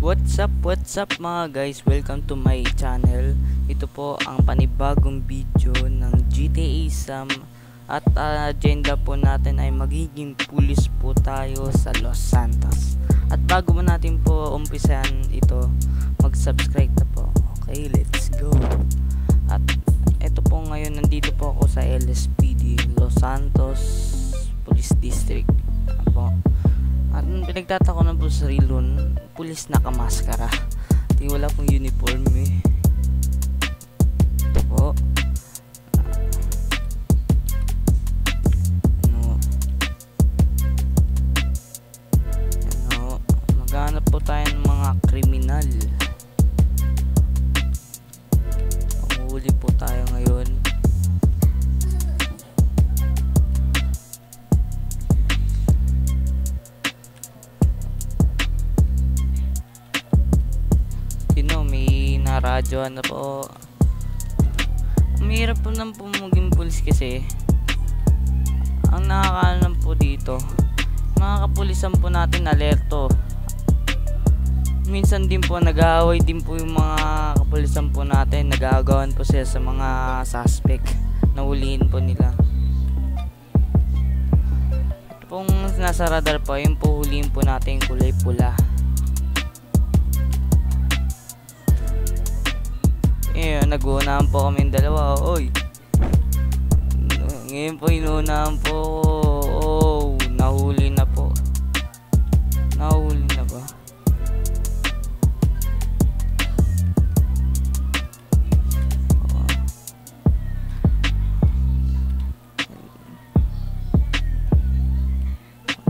What's up mga guys? Welcome to my channel. Ito po ang panibagong video ng GTA Sam. At agenda po natin ay magiging pulis po tayo sa Los Santos. At bago mo natin po umpisan ito, mag-subscribe na po. Okay, let's go. At ito po ngayon, nandito po ako sa LSPD, Los Santos Police District. Apo. At pinagtatako na po sa Rilon, pulis nakamaskara. Di wala pong uniform eh. Ito po. Maghanap po tayo ng mga kriminal. Panghuli po tayo ngayon. May naradyoan na po. Mahirap po nang maging pulis kasi ang nakakaalam po dito, mga kapulisan po natin alerto. Minsan din po nag-aaway din po yung mga kapulisan po natin, nag-aagawan po sila sa mga suspect na huliin po nila. Ito pong nasa radar po, yung po huliin po natin kulay pula. Nag-uunahan po kami dalawa. Oy, ngayon po inuunahan po. Oh, nahuli na po. Nahuli na ba?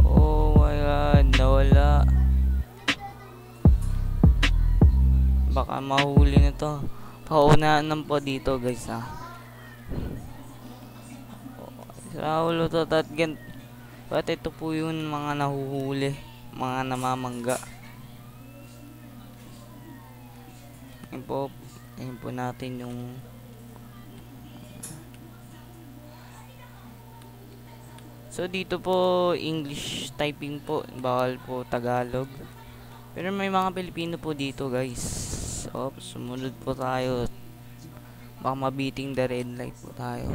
Oh my God, nawala. Baka mahuli na to. Paunahan po dito guys ha. Raulo to tatgan. Ba't ito po yung mga nahuhuli, mga namamangga. Ayun po natin yung so dito po English typing po, bawal po Tagalog. Pero may mga Pilipino po dito guys. So, sumunod po tayo. Baka mabiting the red light po tayo.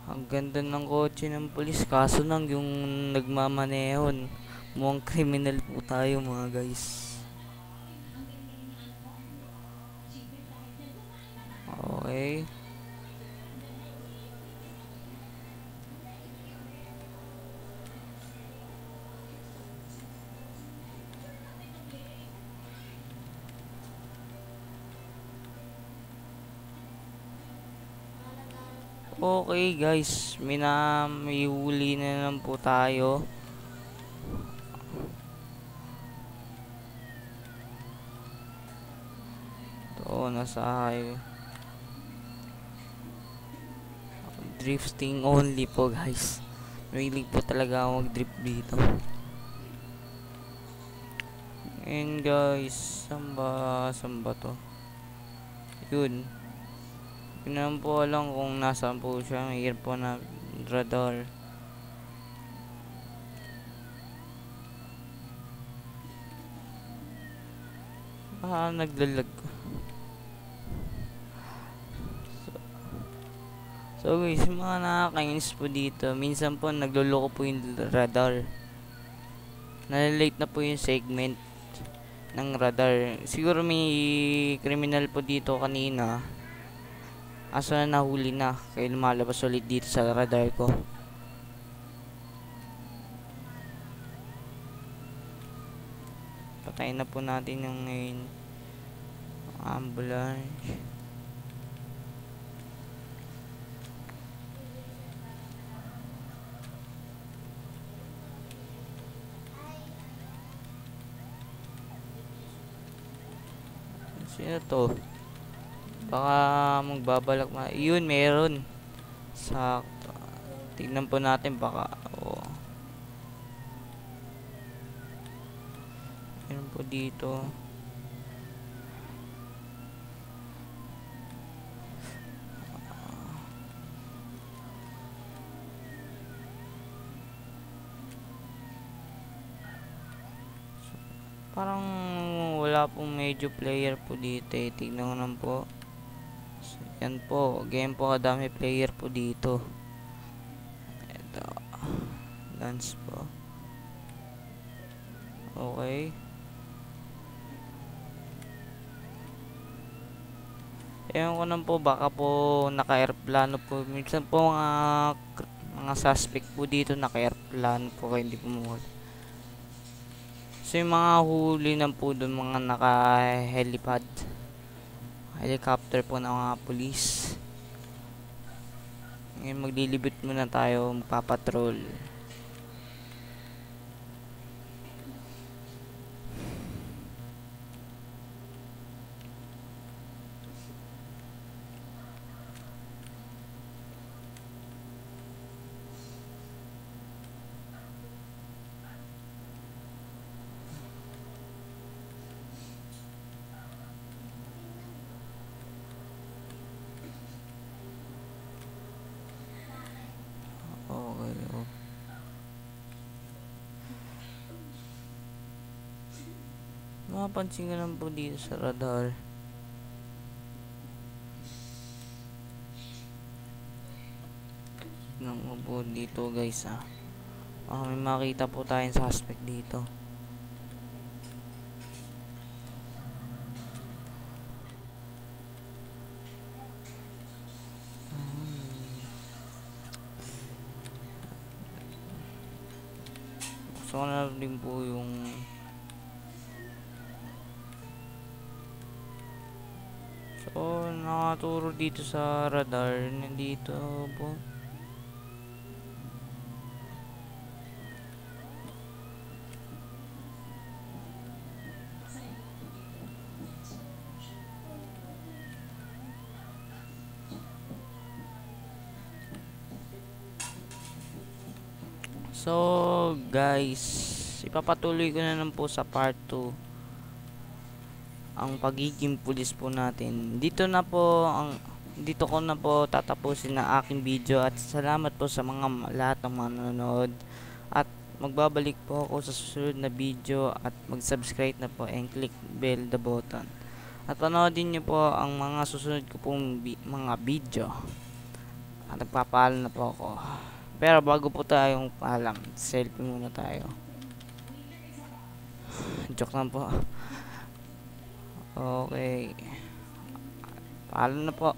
Ang ganda ng kotse ng pulis. Kaso lang yung nagmamanehon. Mukhang criminal po tayo mga guys. Okay. Okay guys, may huli na naman po tayo. Ito, nasa highway. Drifting only po guys. Really po talaga ako mag-drift dito. And guys, samba to? Yun. Hindi naman po alam kung nasaan po siya. Mayroon po na radar. Naglalag. So guys, mga nakakainis po dito. Minsan po nagluloko po yung radar. Nalilate na po yung segment ng radar. Siguro may criminal po dito kanina. Aso na nahuli na, kaya lumalabas ulit dito sa radar ko. Patayin na po natin yung ngayon ambulance. Sino to? Baka magbabalak na. Yun, meron. Sakto. Tignan po natin baka. Oh. Meron po dito. Parang wala pong medyo player po dito eh. Tignan ko lang po. So, yan po. Game po kadami player po dito. Ito. Dance po. Okay. Ewan ko lang po. Baka po naka-airplano po. Minsan po mga suspect po dito naka-airplano po. Kaya hindi po mawala. So yung mga huli na po doon, mga naka-helipad, helicopter po ng mga police. Ngayon maglilibot muna tayo, magpapatrol. Okay, oh. Mapapansin ko lang po dito sa radar. Tignan mo po dito guys may makita po tayong suspect dito. Gusto ko na din po yung nakaturo dito sa radar. Nandito po. So guys, ipapatuloy ko na lang po sa part 2 ang pagiging pulis po natin. Dito ko na po tatapusin ang aking video at salamat po sa lahat ng mga nanonood at magbabalik po ako sa susunod na video at mag-subscribe na po and click bell the button at panoodin nyo po ang mga susunod ko pong mga video at nagpapaalam na po ako. Pero bago po tayong paalam, selfie muna tayo. Joke lang po. Okay. Paalam na po.